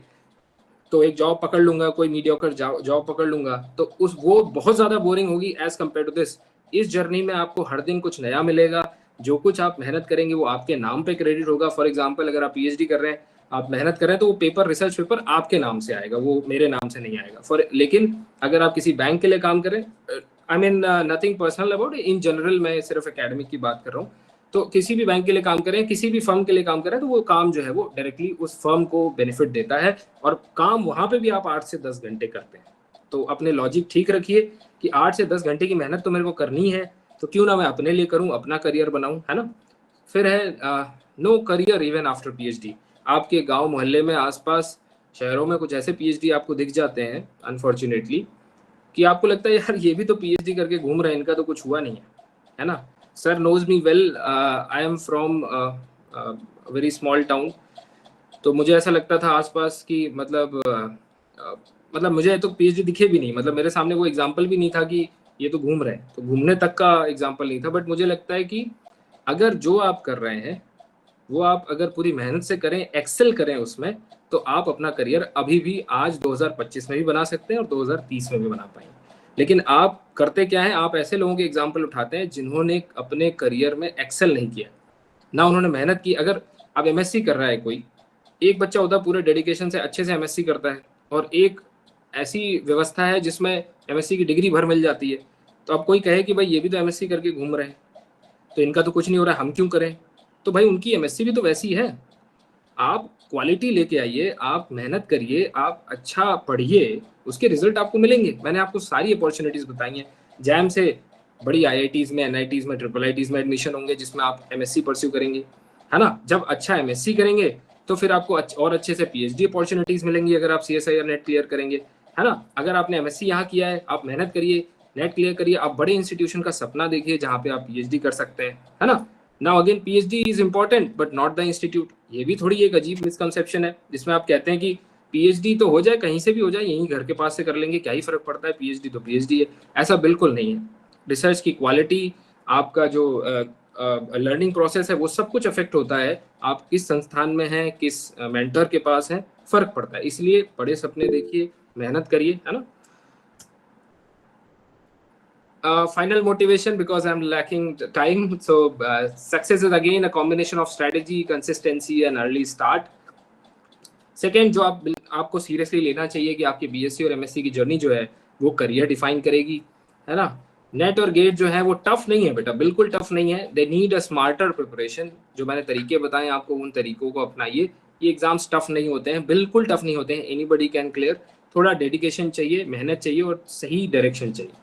तो एक जॉब पकड़ लूंगा, कोई मीडियोकर जॉब पकड़ लूंगा, तो उस वो बहुत ज्यादा बोरिंग होगी एज कम्पेयर टू दिस। इस जर्नी में आपको हर दिन कुछ नया मिलेगा, जो कुछ आप मेहनत करेंगे वो आपके नाम पे क्रेडिट होगा। फॉर एग्जाम्पल अगर आप पीएचडी कर रहे हैं, आप मेहनत कर रहे हैं, तो वो पेपर, रिसर्च पेपर आपके नाम से आएगा, वो मेरे नाम से नहीं आएगा। लेकिन अगर आप किसी बैंक के लिए काम करें, I mean nothing personal about, in general मैं सिर्फ एकेडमिक की बात कर रहा हूँ, तो किसी भी बैंक के लिए काम करें, किसी भी फर्म के लिए काम करें, तो वो काम जो है वो डायरेक्टली उस फर्म को बेनिफिट देता है, और काम वहां पे भी आप 8 से 10 घंटे करते हैं। तो अपने लॉजिक ठीक रखिए कि 8 से 10 घंटे की मेहनत तो मेरे को करनी है, तो क्यों ना मैं अपने लिए करूं, अपना करियर बनाऊं, है ना। फिर है no career even after PhD. आपके गांव मोहल्ले में, आसपास शहरों में कुछ ऐसे पीएचडी आपको दिख जाते हैं अनफॉर्चुनेटली, कि आपको लगता है यार ये भी तो पीएचडी करके घूम रहे हैं, इनका तो कुछ हुआ नहीं है ना। Sir knows me well, I am from very small town, तो मुझे ऐसा लगता था आसपास की, मतलब मुझे तो पीएचडी दिखे भी नहीं, मतलब मेरे सामने वो एग्जाम्पल भी नहीं था कि ये तो घूम रहे हैं, तो घूमने तक का एग्जाम्पल नहीं था। बट मुझे लगता है कि अगर जो आप कर रहे हैं वो आप अगर पूरी मेहनत से करें, एक्सेल करें उसमें, तो आप अपना करियर अभी भी आज 2025 में भी बना सकते हैं और 2030 में भी बना पाएंगे। लेकिन आप करते क्या है, आप ऐसे लोगों के एग्जाम्पल उठाते हैं जिन्होंने अपने करियर में एक्सेल नहीं किया ना, उन्होंने मेहनत की। अगर अब एमएससी कर रहा है कोई, एक बच्चा होता है पूरे डेडिकेशन से अच्छे से एमएससी करता है, और एक ऐसी व्यवस्था है जिसमें एमएससी की डिग्री भर मिल जाती है, तो अब कोई कहे कि भाई ये भी तो एमएससी करके घूम रहे हैं, तो इनका तो कुछ नहीं हो रहा है, हम क्यों करें। तो भाई उनकी एमएससी भी तो वैसी है। आप क्वालिटी लेके आइए, आप मेहनत करिए, आप अच्छा पढ़िए, उसके रिजल्ट आपको मिलेंगे। मैंने आपको सारी अपॉर्चुनिटीज बताई हैं। जैम से बड़ी आईआईटीज में, एनआईटीज में, ट्रिपल आईटीज में एडमिशन होंगे जिसमें आप एमएससी परस्यू करेंगे, है ना। जब अच्छा एमएससी करेंगे तो फिर आपको और अच्छे से पीएचडी अपॉर्चुनिटीज मिलेंगी अगर आप सीएसआईआर नेट क्लियर करेंगे, है ना। अगर आपने एमएससी यहाँ किया है, आप मेहनत करिए, नेट क्लियर करिए, आप बड़े इंस्टीट्यूशन का सपना देखिए जहाँ पे आप पीएचडी कर सकते हैं, है ना। Now again PhD is important but not the institute. ये भी थोड़ी एक अजीब मिसकंसेप्शन है जिसमें आप कहते हैं कि पीएचडी तो हो जाए, कहीं से भी हो जाए, यहीं घर के पास से कर लेंगे, क्या ही फर्क पड़ता है, पीएचडी तो पीएचडी है। ऐसा बिल्कुल नहीं है। रिसर्च की क्वालिटी, आपका जो लर्निंग प्रोसेस है, वो सब कुछ अफेक्ट होता है। आप किस संस्थान में हैं, किस मेंटर के पास हैं, फर्क पड़ता है। इसलिए बड़े सपने देखिए, मेहनत करिए, है ना। Final motivation, because I'm lacking time. So success is again a combination of strategy, consistency and early start. Second, जो आपको सीरियसली लेना चाहिए कि आपकी बीएससी और एमएससी की जर्नी जो है वो करियर डिफाइन करेगी, है ना। नेट और गेट जो है वो टफ नहीं है बेटा, बिल्कुल टफ नहीं है। They need a smarter preparation. जो मैंने तरीके बताए आपको, उन तरीकों को अपनाइए। ये एग्जाम्स टफ नहीं होते हैं, बिल्कुल टफ नहीं होते हैं, एनीबडी कैन क्लियर। थोड़ा डेडिकेशन चाहिए, मेहनत चाहिए और सही डायरेक्शन चाहिए,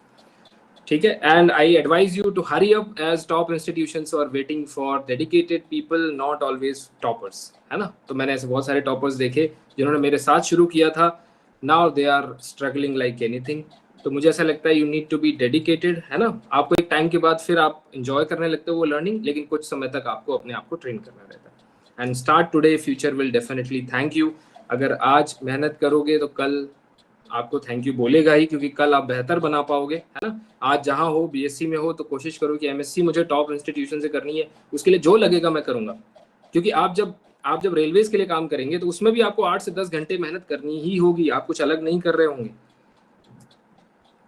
ठीक है। And I advise you to hurry up as top institutions are waiting for dedicated people, not always toppers, है ना। तो मैंने ऐसे बहुत सारे टॉपर्स देखे जिन्होंने मेरे साथ शुरू किया था, now they are struggling like anything. तो मुझे ऐसा लगता है you need to be dedicated, है ना। आपको एक टाइम के बाद फिर आप इंजॉय करने लगते हो वो लर्निंग, लेकिन कुछ समय तक आपको अपने आप को ट्रेन करना रहता है। And start today, future will definitely thank you. अगर आज मेहनत करोगे तो कल आपको थैंक यू बोलेगा ही, क्योंकि कल आप बेहतर बना पाओगे, है ना। आज जहां हो, बीएससी में हो, तो कोशिश करो कि एमएससी मुझे टॉप इंस्टीट्यूशन से करनी है, उसके लिए जो लगेगा मैं करूंगा। क्योंकि आप जब रेलवेज के लिए काम करेंगे तो उसमें भी आपको 8 से 10 घंटे मेहनत करनी ही होगी, आप कुछ अलग नहीं कर रहे होंगे।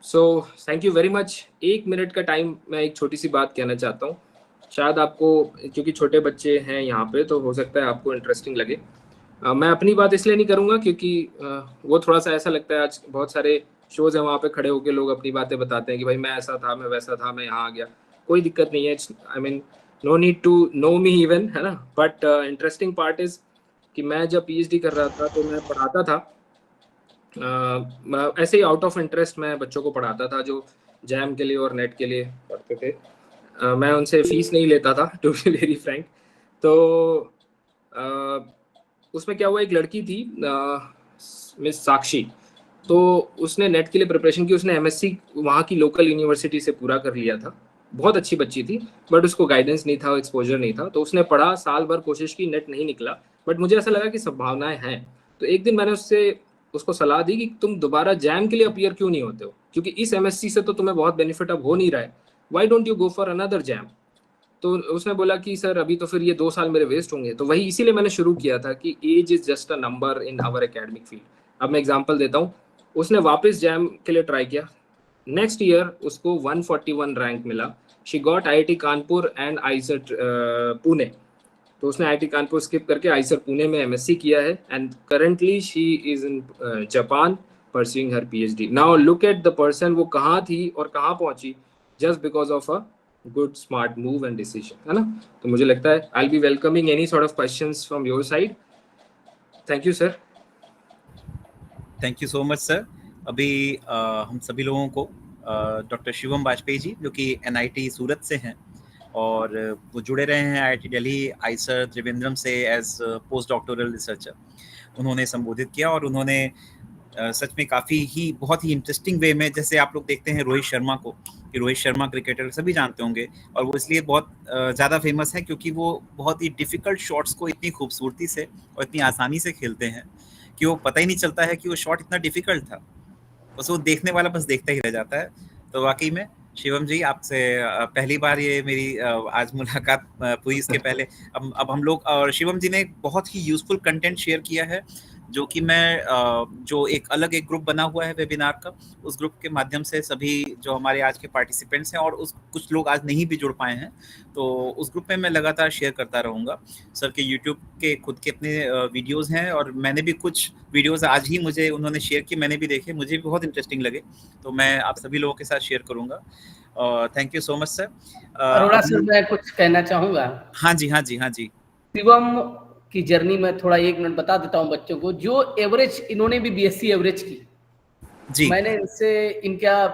So thank you very much. 1 minute का टाइम, मैं एक छोटी सी बात कहना चाहता हूँ, शायद आपको, क्योंकि छोटे बच्चे हैं यहाँ पे, तो हो सकता है आपको इंटरेस्टिंग लगे। मैं अपनी बात इसलिए नहीं करूंगा क्योंकि वो थोड़ा सा ऐसा लगता है, आज बहुत सारे शोज है वहाँ पे खड़े होकर लोग अपनी बातें बताते हैं कि भाई मैं ऐसा था, मैं वैसा था, मैं यहाँ आ गया। कोई दिक्कत नहीं है, I mean no need to know me even, है ना। बट इंटरेस्टिंग पार्ट इज कि मैं जब पीएचडी कर रहा था तो मैं पढ़ाता था, ऐसे ही आउट ऑफ इंटरेस्ट मैं बच्चों को पढ़ाता था जो जैम के लिए और नेट के लिए पढ़ते थे। मैं उनसे फीस नहीं लेता था, टू बी वेरी फ्रैंक। तो उसमें क्या हुआ, एक लड़की थी, मिस साक्षी, तो उसने नेट के लिए प्रिपरेशन की, उसने एमएससी वहाँ की लोकल यूनिवर्सिटी से पूरा कर लिया था, बहुत अच्छी बच्ची थी, बट उसको गाइडेंस नहीं था, एक्सपोजर नहीं था, तो उसने पढ़ा, साल भर कोशिश की, नेट नहीं निकला, बट मुझे ऐसा लगा कि संभावनाएं हैं। तो एक दिन मैंने उसको सलाह दी कि तुम दोबारा जैम के लिए अपीयर क्यों नहीं होते हो, क्योंकि इस एमएससी से तो तुम्हें बहुत बेनिफिट अब हो नहीं रहा है, why don't you go for another jam. तो उसने बोला कि सर अभी तो फिर ये 2 साल मेरे वेस्ट होंगे, तो वही इसीलिए मैंने शुरू किया था कि age is just a number in our academic field. अब मैं एग्जांपल देता हूँ, उसने वापस जैम के लिए ट्राई किया, नेक्स्ट ईयर उसको 141 रैंक मिला, she got IIT Kanpur and Eicher Pune, तो उसने आईआईटी कानपुर स्किप करके आईसर पुणे में एमएससी किया है, and currently she is in Japan pursuing her PhD. Now look at the person, वो कहाँ थी और कहाँ पहुंची, just because of a good smart move and decision, है ना। तो मुझे लगता है I will be welcoming any sort of questions from your side. Thank you sir. Thank you so much sir. अभी हम सभी लोगों को डॉक्टर शिवम वाजपेयी जी, जो कि एनआईटी सूरत से हैं और वो जुड़े रहे हैं आईआईटी दिल्ली आईसर त्रिवेंद्रम से एज पोस्ट डॉक्टोरल रिसर्चर, उन्होंने संबोधित किया और उन्होंने सच में काफ़ी ही बहुत ही इंटरेस्टिंग वे में, जैसे आप लोग देखते हैं रोहित शर्मा को, कि रोहित शर्मा क्रिकेटर सभी जानते होंगे, और वो इसलिए बहुत ज़्यादा फेमस है क्योंकि वो बहुत ही डिफ़िकल्ट शॉट्स को इतनी खूबसूरती से और इतनी आसानी से खेलते हैं कि वो पता ही नहीं चलता है कि वो शॉट इतना डिफ़िकल्ट था, बस वो देखने वाला बस देखता ही रह जाता है। तो वाकई में शिवम जी, आपसे पहली बार ये मेरी आज मुलाकात हुई, इसके पहले अब हम लोग, और शिवम जी ने बहुत ही यूजफुल कंटेंट शेयर किया है, जो कि मैं जो एक अलग एक ग्रुप बना हुआ है वेबिनार का, उस ग्रुप के माध्यम से सभी जो हमारे आज के पार्टिसिपेंट्स हैं और उस कुछ लोग आज नहीं भी जुड़ पाए हैं, तो उस ग्रुप में मैं लगातार शेयर करता रहूँगा। सर के यूट्यूब के खुद के अपने वीडियोज़ हैं और मैंने भी कुछ वीडियोज़ आज ही मुझे उन्होंने शेयर किए, मैंने भी देखे, मुझे भी बहुत इंटरेस्टिंग लगे, तो मैं आप सभी लोगों के साथ शेयर करूँगा। Thank you so much sir. Arora sir, मैं कुछ कहना चाहूँगा। हाँ जी, हाँ जी, हाँ जी। शिवम की जर्नी में थोड़ा 1 मिनट बता देता हूँ बच्चों को, जो एवरेज इन्होंने भी बीएससी एवरेज की जी। मैंने इनसे, इनका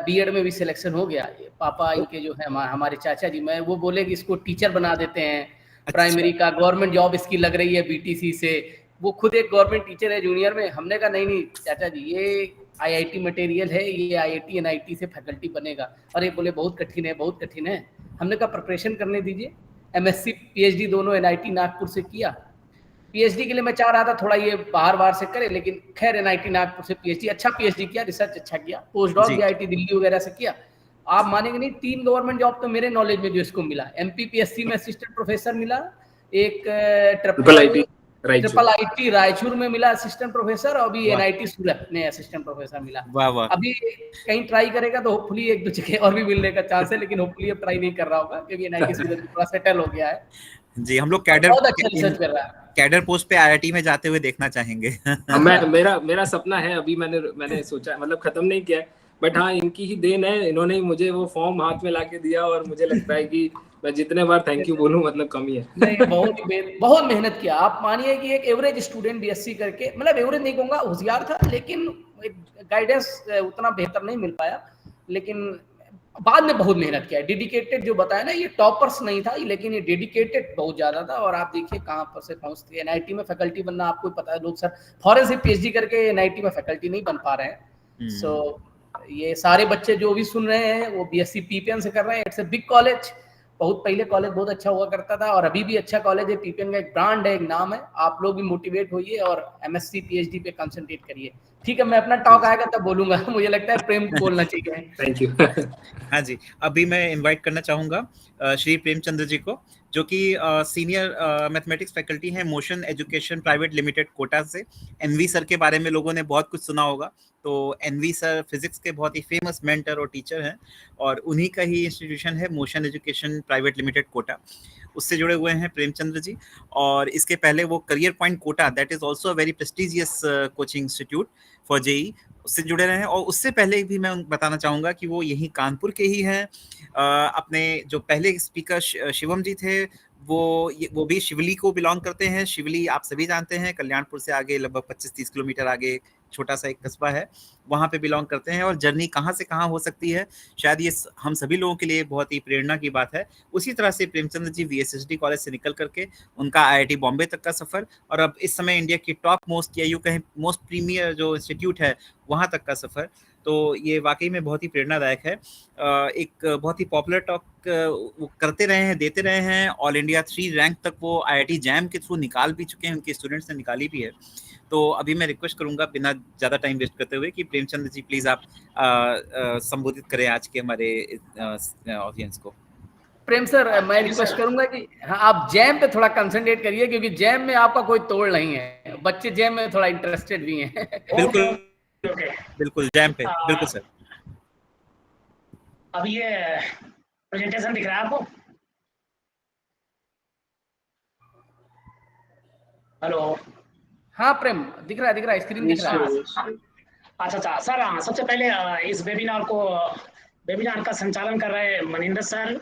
बीएड में भी सिलेक्शन हो गया। पापा इनके जो है हमारे चाचा जी, मैं वो बोले कि इसको टीचर बना देते हैं, प्राइमरी का गवर्नमेंट जॉब इसकी लग रही है बीटीसी से, वो खुद एक गवर्नमेंट टीचर है जूनियर में। हमने कहा नहीं चाचा जी, ये आईआईटी मटेरियल है, ये आईआईटी एनआईटी से फैकल्टी बनेगा। और ये बोले बहुत कठिन है, बहुत कठिन है। हमने कहा प्रिपरेशन करने दीजिए। एमएससी पीएचडी दोनों एनआईटी नागपुर से किया। पीएचडी के लिए मैं चाह रहा था थोड़ा ये बाहर से करे, लेकिन खैर एनआईटी नागपुर से पीएचडी, अच्छा पीएचडी किया, रिसर्च अच्छा किया, पोस्ट डॉक भी आईआईटी दिल्ली वगैरह से किया। आप मानेंगे नहीं, 3 गवर्नमेंट जॉब तो मेरे नॉलेज में जो इसको मिला। एमपीपीएससी में असिस्टेंट प्रोफेसर मिला, एक ट्रिपल आईटी रायचूर में मिला असिस्टेंट प्रोफेसर, और अभी एनआईटी सूरत में असिस्टेंट प्रोफेसर मिला। अभी कहीं ट्राई करेगा तो होपफुली 1-2 जगह और भी मिलने का चांस है, लेकिन होपफुली अब ट्राई नहीं कर रहा होगा क्योंकि एनआईटी सूरत थोड़ा सेटल हो गया है। जी, हम लोग कैडर बहुत अच्छा रिसर्च कर रहा है, कैडर पोस्ट पे आईआईटी में जाते हुए देखना चाहेंगे। मेरा सपना है, अभी मैंने सोचा, मतलब खत्म नहीं किया, बट हाँ इनकी ही देन है, इन्होंने ही मुझे वो फॉर्म हाथ में लाके दिया, और मुझे लगता है कि मैं जितने बार थैंक यू बोलूं मतलब कम ही है। नहीं, बहुत मेहनत किया। आप मानिए कि एक एवरेज स्टूडेंट बीएससी करके, मतलब एवरेज नहीं कहूंगा, होशियार था, लेकिन गाइडेंस उतना बेहतर नहीं मिल पाया, लेकिन बाद में बहुत मेहनत किया। डेडिकेटेड जो बताया ना, ये टॉपर्स नहीं था, लेकिन ये डेडिकेटेड बहुत ज्यादा था। और आप देखिए कहाँ पर से पहुंचती है। एनआईटी में फैकल्टी बनना, आपको पता है, लोग सर फॉरेन से पीएचडी करके एनआईटी में फैकल्टी नहीं बन पा रहे हैं। सो ये सारे बच्चे जो भी सुन रहे हैं वो बीएससी पीपीएन से कर रहे हैं। इट्स अ बिग कॉलेज, बहुत पहले कॉलेज बहुत अच्छा हुआ करता था और अभी भी अच्छा कॉलेज है। पीपीएन का एक ब्रांड है, एक नाम है। आप लोग भी मोटिवेट होइए और एमएससी पीएचडी पे कंसंट्रेट करिए। ठीक है, मैं अपना टॉक आएगा तब बोलूंगा। मुझे लगता है प्रेम बोलना चाहिए। Thank you. हाँ जी, अभी मैं इनवाइट करना चाहूंगा श्री प्रेमचंद्र जी को, जो कि सीनियर मैथमेटिक्स फैकल्टी हैं Motion Education Private Limited Kota से। एनवी सर के बारे में लोगों ने बहुत कुछ सुना होगा, तो एनवी सर फिजिक्स के बहुत ही फेमस मेंटर और टीचर हैं, और उन्हीं का ही इंस्टीट्यूशन है Motion Education Private Limited Kota, उससे जुड़े हुए हैं प्रेमचंद्र जी। और इसके पहले वो Career Point Kota, that is also a very prestigious coaching institute for JEE, उससे जुड़े रहे हैं। और उससे पहले भी मैं बताना चाहूँगा कि वो यहीं कानपुर के ही हैं। अपने जो पहले स्पीकर शिवम जी थे, वो भी शिवली को बिलोंग करते हैं। शिवली आप सभी जानते हैं, कल्याणपुर से आगे लगभग 25-30 किलोमीटर आगे छोटा सा एक कस्बा है, वहाँ पे बिलोंग करते हैं और जर्नी कहाँ से कहाँ हो सकती है, शायद ये हम सभी लोगों के लिए बहुत ही प्रेरणा की बात है। उसी तरह से प्रेमचंद जी VSSD कॉलेज से निकल करके उनका IIT बॉम्बे तक का सफर, और अब इस समय इंडिया की टॉप मोस्ट या यूँ कहें मोस्ट प्रीमियर जो इंस्टीट्यूट है वहाँ तक का सफर, तो ये वाकई में बहुत ही प्रेरणादायक है। एक बहुत ही पॉपुलर टॉक वो करते रहे हैं, देते रहे हैं, ऑल इंडिया 3 रैंक तक वो IIT जैम के थ्रू निकाल भी चुके हैं, उनके स्टूडेंट्स ने निकाली भी है। तो अभी मैं रिक्वेस्ट करूंगा बिना ज़्यादा टाइम वेस्ट करते हुए कि प्रेमचंद जी प्लीज़ आप संबोधित करें आज के हमारे ऑडियंस को। प्रेम सर, मैं रिक्वेस्ट करूंगा कि हाँ, आप जैम पे थोड़ा कंसंट्रेट करिए, क्योंकि जैम में आपका कोई तोड़ नहीं है, बच्चे जैम में थोड़ा इंटरेस्टेड भी हैं। बिल्कुल बिल्कुल, जैम पे बिल्कुल सर। अब ये प्रेजेंटेशन दिख रहा है आपको? हेलो? हाँ प्रेम, दिख रहा है, स्क्रीन दिख रहा है। अच्छा सर, सबसे पहले इस वेबिनार का संचालन कर रहे हैं मनिंदर सर,